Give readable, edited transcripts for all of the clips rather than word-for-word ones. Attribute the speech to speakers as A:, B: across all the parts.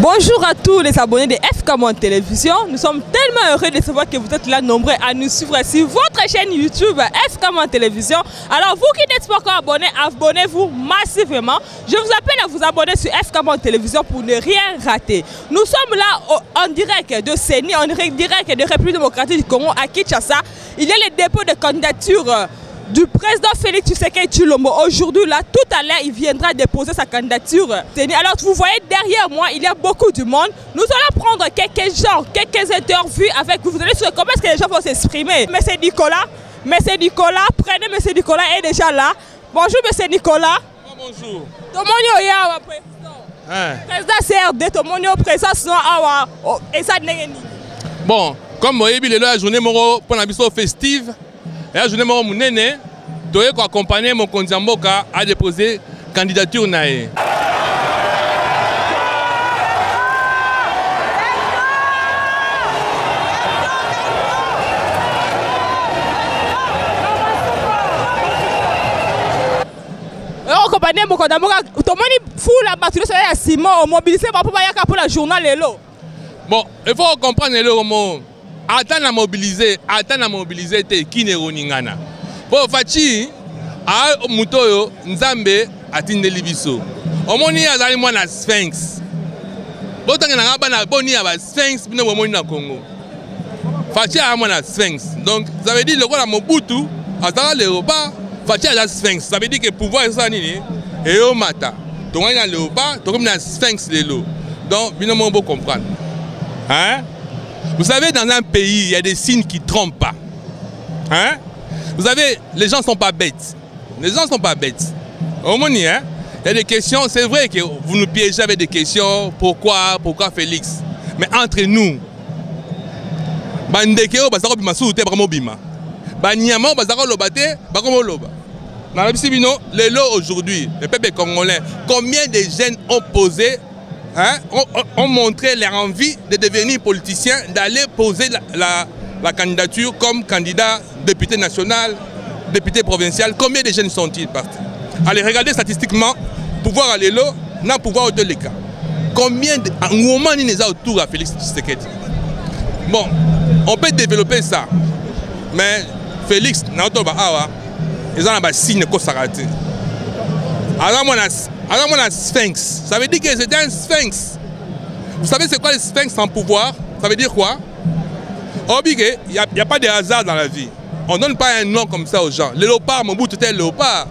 A: Bonjour à tous les abonnés de FK Monde Télévision. Nous sommes tellement heureux de savoir que vous êtes là nombreux à nous suivre sur votre chaîne YouTube FK Monde Télévision. Alors vous qui n'êtes pas encore abonnés, abonnez-vous massivement. Je vous appelle à vous abonner sur FK Monde Télévision pour ne rien rater. Nous sommes là en direct de CENI, en direct de République démocratique du Congo à Kinshasa. Il y a le dépôt de candidature du président Félix Tshisekedi Tshilombo. Aujourd'hui, là, tout à l'heure, il viendra déposer sa candidature. Alors, vous voyez derrière moi, il y a beaucoup de monde. Nous allons prendre quelques interviews avec vous. Vous allez savoir comment est-ce que les gens vont s'exprimer. Monsieur Nicolas, prenez Monsieur Nicolas est déjà là. Bonjour Monsieur Nicolas.
B: Bonjour.
A: Tomonio ya président. Président CRD, Tomonio président sinon awa et ça n'engeni.
B: Bon, comme vous voyez, la journée moro pour la mission festive. Et la journée moro munene, doye ko accompagner mon candidat Mboka à déposer candidature nae.
A: Accompagner mon candidat Mboka, tout le monde fout la batterie sur la Simon, mobiliser pour la journal Lelo.
B: Bon, il faut comprendre le mot. Attends à mobiliser te kineroningana. Bon, fachi a mutoyo nzambe atindeli biso. Omoni azali mwana Sphinx. Botanga na bana boni aba Sphinx bino bomoni na Congo. Fachi a mwana Sphinx. Donc ça veut dire le quoi Mobutu azala léopard, fachi a Sphinx. Ça veut dire que pouvoir ça nini et au mata. Donc on a léopard, donc comme na Sphinx lelo. Donc bino mo bon comprendre. Hein? Vous savez, dans un pays, il y a des signes qui ne trompent pas. Hein? Vous savez, les gens ne sont pas bêtes. Les gens ne sont pas bêtes. Au moins, hein? Il y a des questions. C'est vrai que vous nous piégez avec des questions. Pourquoi Félix? Mais entre nous, Bandekeo, Bazaro Bimasou, Tebramo Bima. Banyamo, Bazaro Lobate, Baromo Loba. Dans la Bissibino, les lots aujourd'hui, le peuple congolais, combien de jeunes ont posé? Hein, ont montré leur envie de devenir politicien, d'aller poser la candidature comme candidat député national, député provincial. Combien de jeunes sont-ils partis? Allez regarder statistiquement, pouvoir aller là, non pouvoir de les cas. Combien de moments il y a autour à Félix Tshisekedi? Bon, on peut développer ça, mais Félix, ils ont un signe qu'on s'arrête. Alors mon Sphinx, ça veut dire que c'est un Sphinx. Vous savez c'est quoi le Sphinx sans pouvoir? Ça veut dire quoi? Il n'y a pas de hasard dans la vie. On ne donne pas un nom comme ça aux gens. Le léopard, mon bout tout est léopard.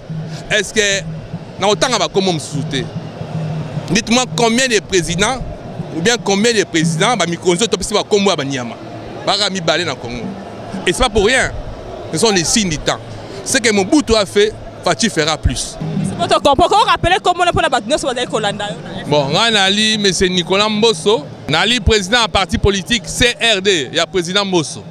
B: Est-ce que dans autant on va comment me souter? Dites-moi combien de présidents ou bien combien de présidents bah micronzo topisi ba Congo ba Niama. Ba mi balé dans Congo. Et c'est pas pour rien. Ce sont les signes du temps. Ce que mon bout a fait, Fati fera plus. Bon, Nali, M. Nicolas Mbosso, Nali, président du parti politique CRD, il y a président Mbosso.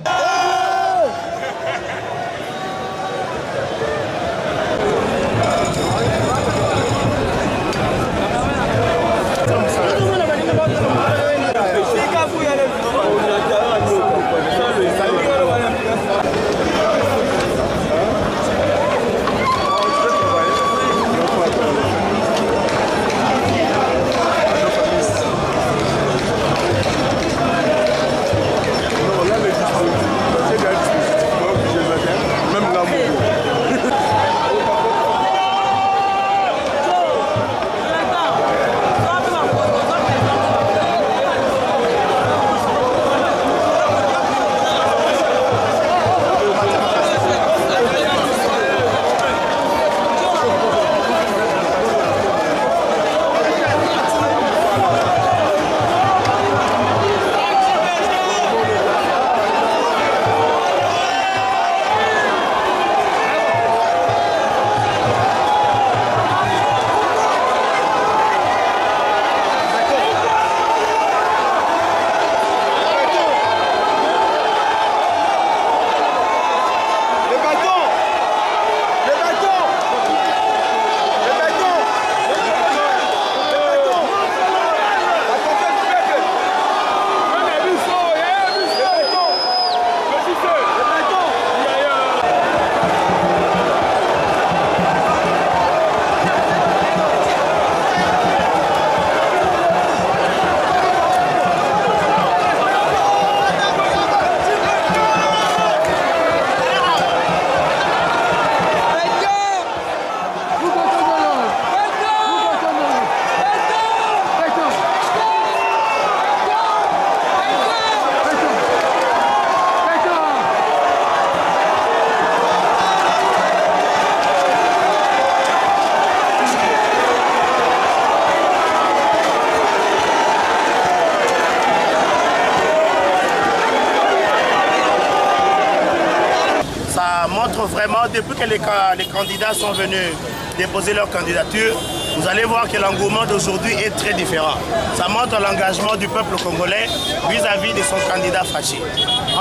C: vraiment, depuis que les candidats sont venus déposer leur candidature, vous allez voir que l'engouement d'aujourd'hui est très différent. Ça montre l'engagement du peuple congolais vis-à-vis de son candidat Fachi.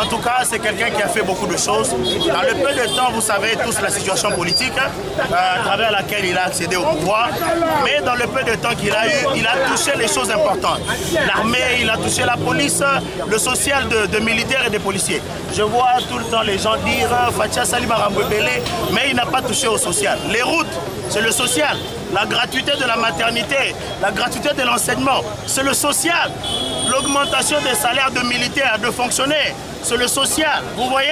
C: En tout cas, c'est quelqu'un qui a fait beaucoup de choses. Dans le peu de temps, vous savez tous la situation politique à travers laquelle il a accédé au pouvoir. Mais dans le peu de temps qu'il a eu, il a touché les choses importantes. L'armée, il a touché la police, le social de militaires et de policiers. Je vois tout le temps les gens dire Fachi Salima Rambouébélé, mais il n'a pas touché au social. Les routes, c'est le social. La gratuité de la maternité, la gratuité de l'enseignement, c'est le social. L'augmentation des salaires de militaires, de fonctionnaires, c'est le social. Vous voyez,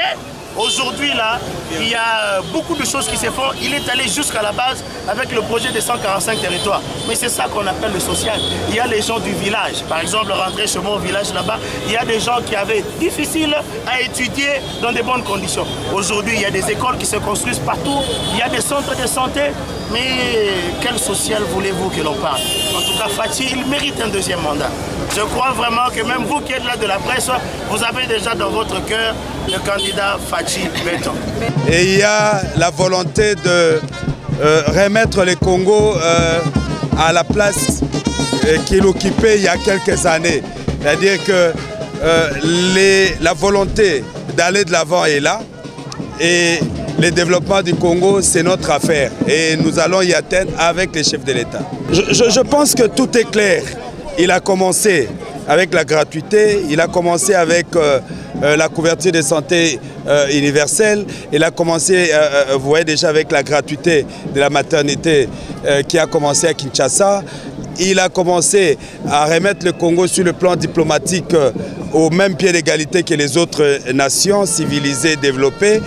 C: aujourd'hui, là, il y a beaucoup de choses qui se font. Il est allé jusqu'à la base avec le projet des 145 territoires. Mais c'est ça qu'on appelle le social. Il y a les gens du village. Par exemple, rentrer chez mon village là-bas, il y a des gens qui avaient difficile à étudier dans de bonnes conditions. Aujourd'hui, il y a des écoles qui se construisent partout. Il y a des centres de santé. Mais quel social voulez-vous que l'on parle? En tout cas, Fachi, il mérite un deuxième mandat. Je crois vraiment que même vous qui êtes là de la presse, vous avez déjà dans votre cœur le candidat Fachi Beton.
D: Et il y a la volonté de remettre le Congo à la place qu'il occupait il y a quelques années. C'est-à-dire que la volonté d'aller de l'avant est là. Et le développement du Congo, c'est notre affaire. Et nous allons y atteindre avec les chefs de l'État. Je pense que tout est clair. Il a commencé avec la gratuité, il a commencé avec la couverture de santé universelle, il a commencé, vous voyez déjà, avec la gratuité de la maternité qui a commencé à Kinshasa. Il a commencé à remettre le Congo sur le plan diplomatique au même pied d'égalité que les autres nations civilisées développées.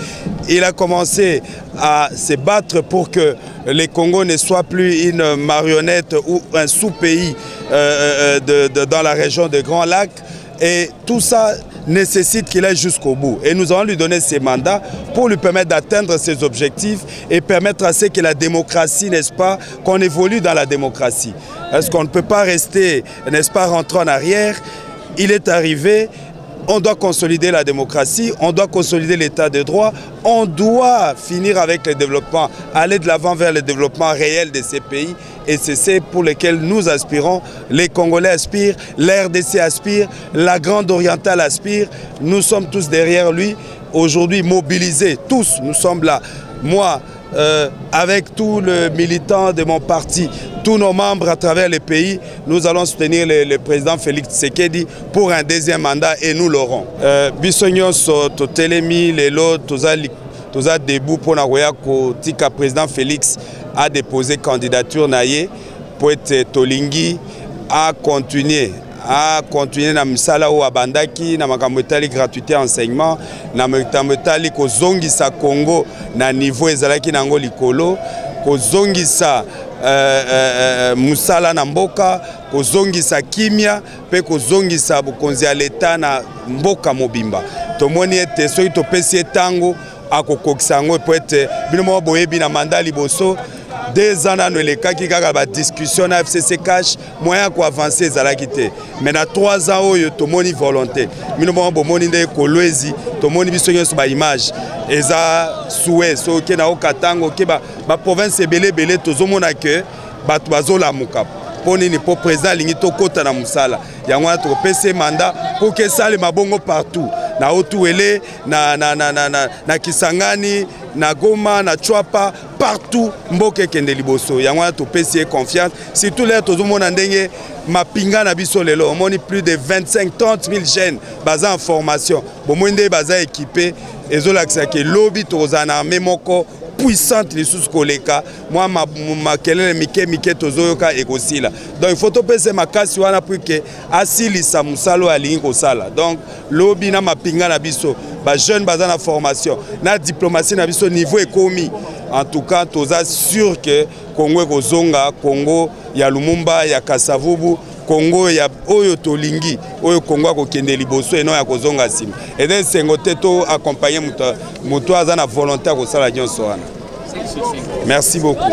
D: Il a commencé à se battre pour que le Congo ne soit plus une marionnette ou un sous-pays dans la région des Grands Lacs. Et tout ça nécessite qu'il aille jusqu'au bout. Et nous allons lui donner ses mandats pour lui permettre d'atteindre ses objectifs et permettre à ce que la démocratie, n'est-ce pas, qu'on évolue dans la démocratie. Est-ce qu'on ne peut pas rester, n'est-ce pas, rentrer en arrière? Il est arrivé. On doit consolider la démocratie, on doit consolider l'état de droit, on doit finir avec le développement, aller de l'avant vers le développement réel de ces pays. Et c'est ce pour lesquels nous aspirons, les Congolais aspirent, l'RDC aspire, la Grande Orientale aspire. Nous sommes tous derrière lui, aujourd'hui mobilisés, tous, nous sommes là. Moi, avec tous les militants de mon parti, tous nos membres à travers le pays, nous allons soutenir le président Félix Tshisekedi pour un deuxième mandat et nous l'aurons. Bisognos totelemi lelo toza debout pour na ko tika président Félix a déposé candidature naie pour être tolingi à continuer na misala o abandaki na makambo etali gratuité enseignement na makambo etali kozongisa Congo na niveau ezalaki nango likolo kozongisa musala na mboka kozongisa kimia pe kozongisa bokonzi ya leta na mboka mobimba tomoni ete soki topesi etango akokokisa yango po ete bino moko boyebi na mandat liboso 2 ans nano elekaki kaka ba discussion na FCC cash moyen ko avancer ezalaki te mais na 3 ans oyo tomoni volonté bino moko bomoni nde kolwezi tomoni biso nyonso ba image eza souhait soki na okatango ke ba province ebele tozomona ke bato bazolamuka po nini po président alingi tokota na musala yango wana tokopesa mandat po ke sale mabongo partout na Otuele, na Kisangani, na Goma, na Chwapa, partout mboke kende liboso. Yango wana topesi confiance. Surtout les tozomona ndenge mapinga na biso lelo, on moni plus de 25-30 000 jeunes baza en formation. Bomwende baza équipé ezolakisa ke lobby tozana armée moko puissante lisusu koleka moi makelele mike tozoyoka ekosila donc il faut topesa makasi wana pour que asilisa musalo alingi kosala donc lobby na mapinga na biso ba jeune baza na formation na diplomatie na biso niveau ekomi en tout cas toza sûr que Congo ekozonga Congo ya Lumumba ya Kasavubu Congo ya oyo tolingi oyo Congo akokende liboso eno ya kozonga sima et then sengo teto accompagner muto aza na volonté ya kosala nyonso wana. Merci beaucoup.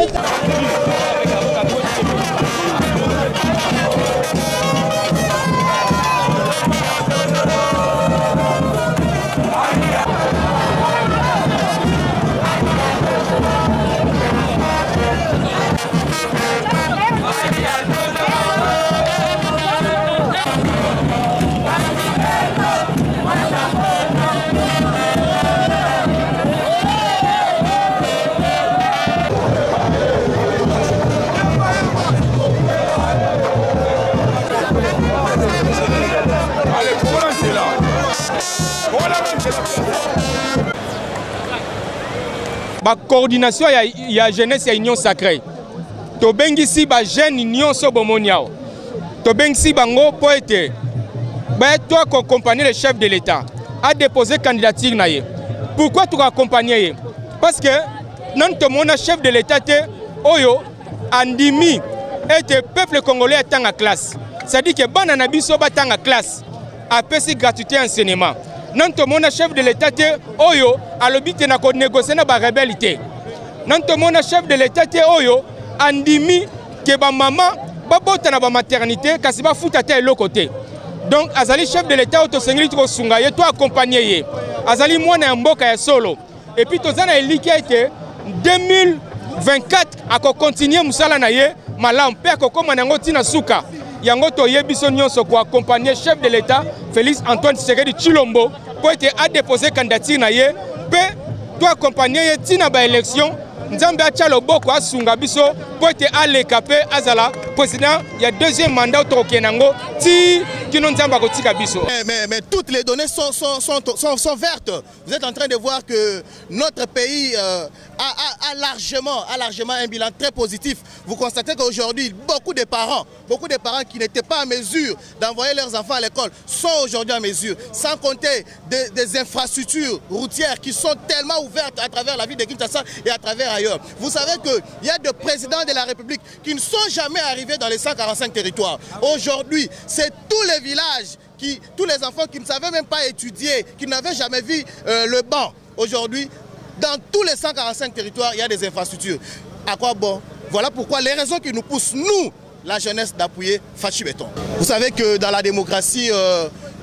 E: la coordination de la jeunesse et l'union sacrée. To bengi si ba jeune union so bomoniao. To bengi si bango pour être toi qui accompagnes le chef de l'État à déposer candidature naie. Pourquoi tu accompagnes? Parce que non tout mon chef de l'État te oyo andimi et le peuple congolais est en classe. C'est-à-dire que bon anabiso ba en classe a payé gratuité enseignement. Non tout mon chef de l'État te oyo a l'obité na ko négocier na ba rebelle. Non tout mon chef de l'État te oyo andimi que ba maman ba bota na ba maternité kasi ba futa te l'autre côté. Donc azali chef de l'État auto sengeli to sunga ye to accompagner ye. Azali mwana mboka ya solo. Et puis tozana eliki été 2024 a continuer musala na ye malam pe ko koma nango tina suka. Yango to yebiso nyonso ko accompagner chef de l'État Félix Antoine Tshisekedi Tshilombo pour être à déposer candidature na ye pe to accompagner ye tina ba élection. Nzambe acha loboko asunga biso pour être à l'écapé azala président il y a deuxième mandat au Kenango ti kino nzamba kotika biso.
F: Mais toutes les données sont vertes. Vous êtes en train de voir que notre pays a largement un bilan très positif. Vous constatez qu'aujourd'hui beaucoup de parents qui n'étaient pas en mesure d'envoyer leurs enfants à l'école sont aujourd'hui en mesure, sans compter des infrastructures routières qui sont tellement ouvertes à travers la ville de Kinshasa et à travers ailleurs. Vous savez qu'il y a des présidents de la République qui ne sont jamais arrivés dans les 145 territoires. Aujourd'hui, c'est tous les villages, tous les enfants qui ne savaient même pas étudier, qui n'avaient jamais vu le banc. Aujourd'hui, dans tous les 145 territoires, il y a des infrastructures. À quoi bon? Voilà pourquoi les raisons qui nous poussent, nous, la jeunesse, d'appuyer Fachi Beton. Vous savez que dans la démocratie,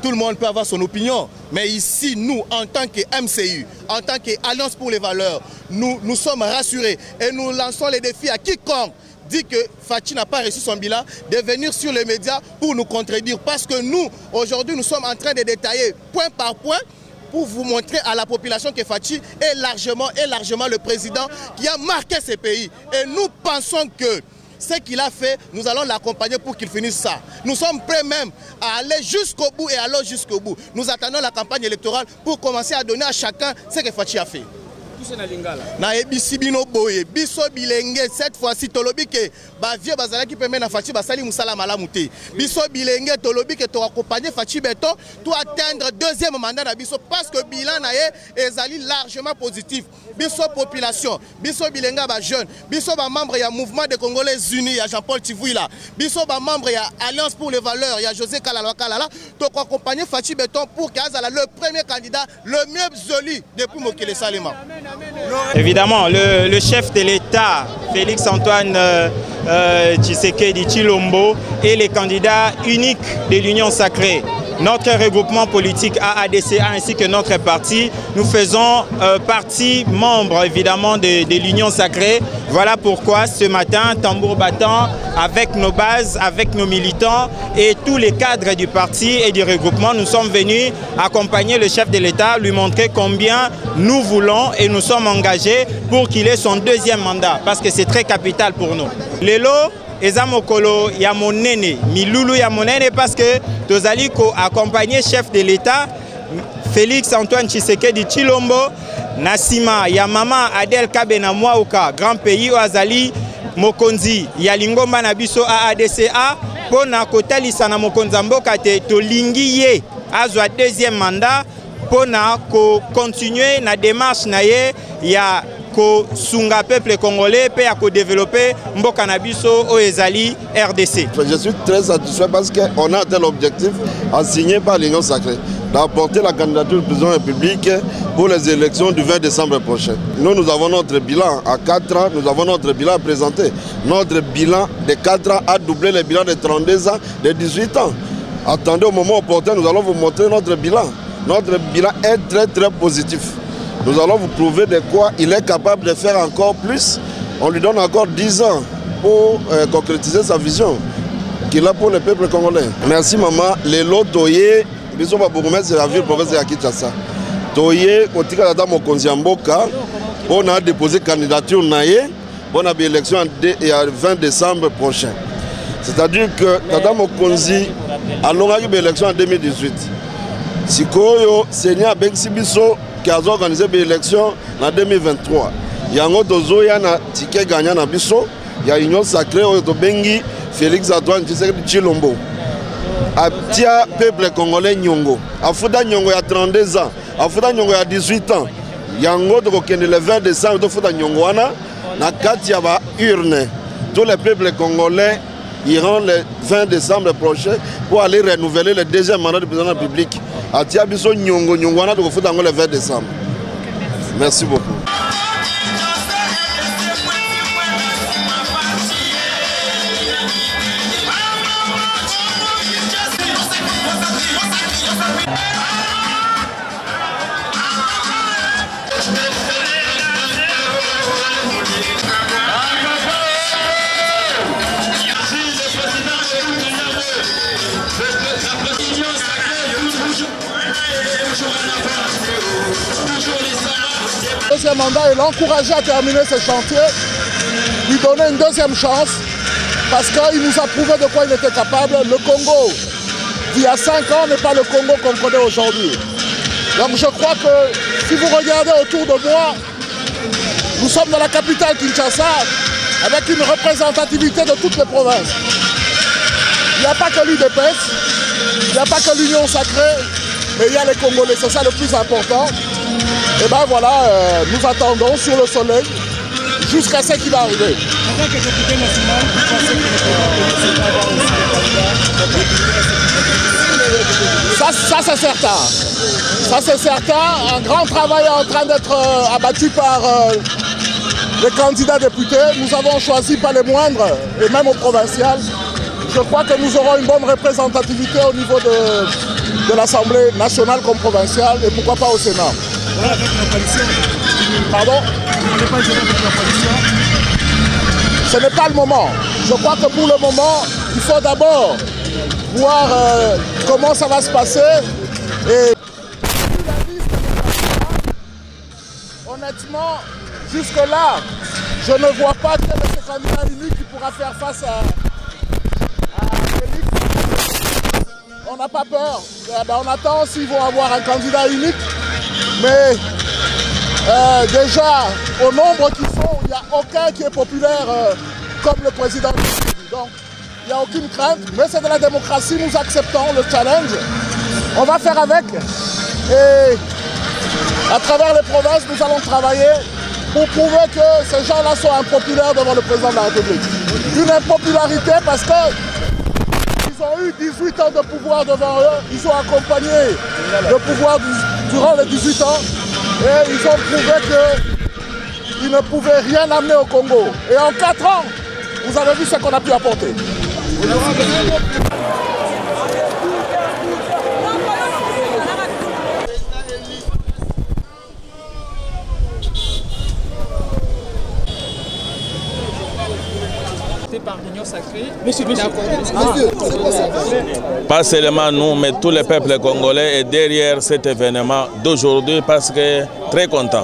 F: tout le monde peut avoir son opinion. Mais ici, nous, en tant que MCU, en tant qu'Alliance pour les valeurs, nous sommes rassurés et nous lançons les défis à quiconque dit que Fachi n'a pas reçu son bilan, de venir sur les médias pour nous contredire. Parce que nous, aujourd'hui, nous sommes en train de détailler point par point pour vous montrer à la population que Fachi est largement le président qui a marqué ce pays. Et nous pensons que ce qu'il a fait, nous allons l'accompagner pour qu'il finisse ça. Nous sommes prêts même à aller jusqu'au bout et aller jusqu'au bout. Nous attendons la campagne électorale pour commencer à donner à chacun ce que Fachi a fait. Na ebisi bino boye biso bilenge cette fois-ci tolobi ke ba vieux bazala ki pemena Fachi basali musala malamu te biso bilenge tolobi ke to accompagner Fachi Beton to atteindre deuxième mandat na biso parce que bilan na ye ezali largement positif biso population biso bilenga ba jeune biso ba membre ya mouvement des Congolais unis ya Jean-Paul Tivouila biso ba membre ya Alliance pour les valeurs ya José Kalala to accompagner Fachi Beton pour qu'azala le premier candidat le mieux joli depuis Mokele Salema.
G: Évidemment, le chef de l'État, Félix Antoine Tshisekedi Tshilombo, est le candidat unique de l'Union sacrée. Notre regroupement politique AADCA ainsi que notre parti, nous faisons partie membre évidemment de l'Union sacrée. Voilà pourquoi ce matin, tambour battant, avec nos bases, avec nos militants et tous les cadres du parti et du regroupement, nous sommes venus accompagner le chef de l'État, lui montrer combien nous voulons et nous sommes engagés pour qu'il ait son deuxième mandat, parce que c'est très capital pour nous. Lelo, eza mokolo ya monene milulu ya monene parce que tozali ko accompagner chef de l'État Félix Antoine Tshisekedi Tshilombo na sima ya mama Adel Kabena Mwauka grand pays o azali mokonzi ya lingomba na biso AADCA pona kotalisa na mokonza mboka te tolingi ye azwa deuxième mandat pona ko continuer na démarche na ye ya ko sunga peuple congolais pe à ko développer mboka na biso o ezali RDC.
H: Je suis très satisfait parce qu'on a atteint l'objectif assigné par l'Union sacrée d'apporter la candidature du président République pour les élections du 20 décembre prochain. Nous avons notre bilan à 4 ans, nous avons notre bilan à présenter. Notre bilan de 4 ans a doublé le bilan de 32 ans, de 18 ans. Attendez au moment opportun, nous allons vous montrer notre bilan. Notre bilan est très très positif. Nous allons vous prouver de quoi il est capable de faire encore plus. On lui donne encore 10 ans pour concrétiser sa vision qu'il a pour le peuple congolais. Merci maman. Lelo Toye, biso ba bourgmestre de la ville province de Kinshasa. Toye, kotika data mokonzi mboka, on a déposé candidature naye pour une élection le 20 décembre prochain. C'est-à-dire que data mokonzi a une élection en 2018. Sikoyo, Seigneur Bensi Biso qui a organisé l'élection en 2023. yango tozoya na ticket gagnant na biso ya Union Sacrée oyo tobengi Félix Antoine Tshisekedi Tshilombo. Atia peuple congolais nyongo. Afuta nyongo ya 32 ans, afuta nyongo ya 18 ans. Yango tokokende le 20 décembre tofuta nyongo wana na kati ya ba urne. Tous les peuples congolais iront le 20 décembre prochain pour aller renouveler le deuxième mandat du président de la République. Atia biso nyongo nyongo wana tokofuta ngo le 20 décembre. Merci beaucoup.
I: Deuxième mandat et l'encourager à terminer ce chantier, lui donner une deuxième chance parce qu'il nous a prouvé de quoi il était capable. Le Congo d'il y a 5 ans n'est pas le Congo qu'on connaît aujourd'hui. Donc je crois que si vous regardez autour de moi, nous sommes dans la capitale Kinshasa avec une représentativité de toutes les provinces. Il n'y a pas que l'UDPS, il n'y a pas que l'Union Sacrée, mais il y a les Congolais, c'est ça le plus important. Et bien voilà, nous attendons sur le soleil jusqu'à ce qui va arriver.
J: En tant que député national, vous pensez que le président va
I: Ça c'est certain. Ça c'est certain. Un grand travail est en train d'être abattu par les candidats députés. Nous avons choisi pas les moindres, et même au provincial. Je crois que nous aurons une bonne représentativité au niveau de l'Assemblée nationale comme provinciale et pourquoi pas au Sénat.
J: Voilà, avec la coalition.
I: Pardon?
J: Vous n'avez pas géré avec la coalition?
I: Ce n'est pas le moment. Je crois que pour le moment, il faut d'abord voir comment ça va se passer. Et honnêtement, jusque-là, je ne vois pas quel est ce candidat unique qui pourra faire face à Félix. On n'a pas peur. On attend s'ils vont avoir un candidat unique. Mais déjà, au nombre qui sont, il n'y a aucun qui est populaire comme le président. Donc, il n'y a aucune crainte. Mais c'est de la démocratie, nous acceptons le challenge. On va faire avec. Et à travers les provinces, nous allons travailler pour prouver que ces gens-là sont impopulaires devant le président de la République. Une impopularité parce qu'ils ont eu 18 ans de pouvoir devant eux. Ils ont accompagné le pouvoir durant les 18 ans. Et ils ont prouvé qu'ils ne pouvaient rien amener au Congo. Et en 4 ans, vous avez vu ce qu'on a pu apporter.
J: Par l'Union Sacrée.
K: Pas seulement nous, mais tous les peuples congolais est derrière cet événement d'aujourd'hui parce que très content.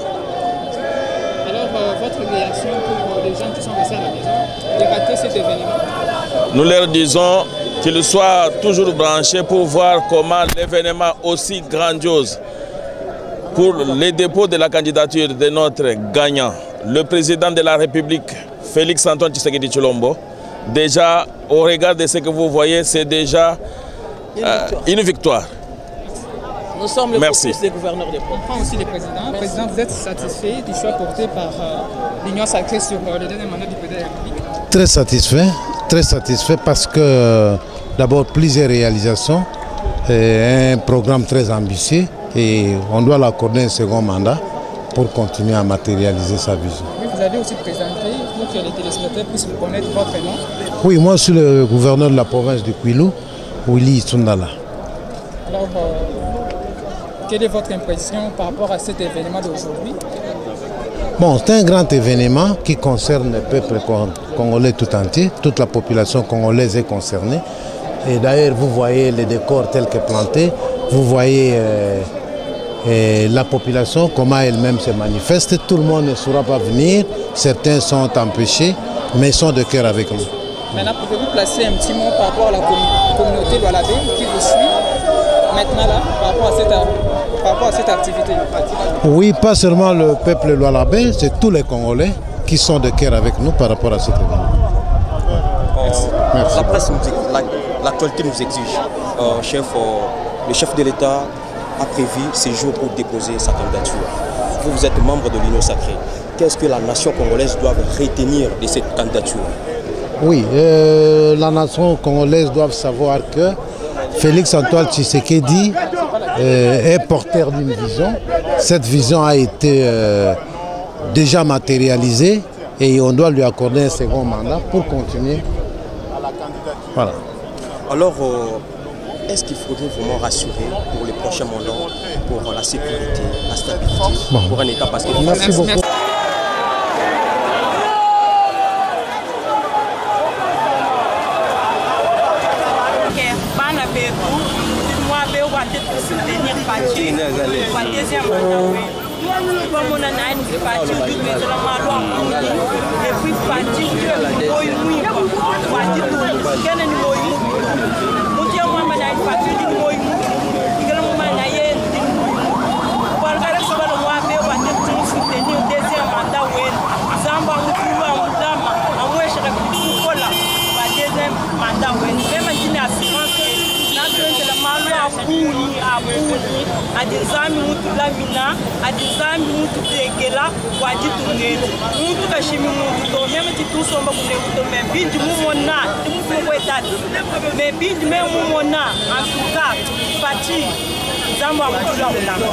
J: Alors, votre réaction pour les gens qui sont restés à la maison de rater cet événement?
K: Nous leur disons qu'ils soient toujours branchés pour voir comment l'événement aussi grandiose pour les dépôts de la candidature de notre gagnant, le président de la République, Félix Antoine Tshisekedi Tshilombo. Déjà, au regard de ce que vous voyez, c'est déjà une victoire.
J: Nous sommes le
K: Merci.
J: des gouverneurs des provinces. On prend aussi les présidents. Président, vous êtes satisfait du choix porté par l'Union Sacrée sur le dernier mandat du président de la République? Très satisfait parce que d'abord plusieurs réalisations, et un programme très ambitieux et on doit l'accorder un second mandat pour continuer à matérialiser sa vision. Vous avez aussi présenté pour que les téléspectateurs puissent connaître votre nom. Oui, moi je suis le gouverneur de la province du Kwilu, Willy Tsundala. Alors, quelle est votre impression par rapport à cet événement d'aujourd'hui? Bon, c'est un grand événement qui concerne le peuple congolais tout entier. Toute la population congolaise est concernée. Et d'ailleurs, vous voyez les décors tels que plantés. Vous voyez la population, comment elle-même se manifeste. Tout le monde ne saura pas venir. Certains sont empêchés, mais ils sont de cœur avec nous. Maintenant, pouvez-vous placer un petit mot par rapport à la communauté Doualadé qui vous suit maintenant là, par rapport à cette
L: par rapport à cette activité?
J: Oui, pas seulement le peuple Lualabé, c'est tous les Congolais qui sont de cœur avec nous par rapport à cet événement. Merci.
M: La presse, l'actualité nous exige. Le chef de l'État a prévu ces jours pour déposer sa candidature. Vous êtes membre de l'Union sacrée. Qu'est-ce que la nation congolaise doit retenir de cette candidature?
J: Oui, la nation congolaise doit savoir que Félix Antoine Tshisekedi est porteur d'une vision. Cette vision a été déjà matérialisée et on doit lui accorder un second mandat pour continuer. Voilà.
M: Alors, est-ce qu'il faudrait vraiment rassurer pour les prochains mandats, pour la sécurité, la stabilité, pour un État? Parce que...
J: Merci beaucoup.
N: adizami mutu lamina adizami mutu tekela wajitu ngeni mutu kashimi mutu to meme titusomba kunekuto mebindi mumona timufuko etatu mebindi me mumona antuka pati zamba mutula ulanga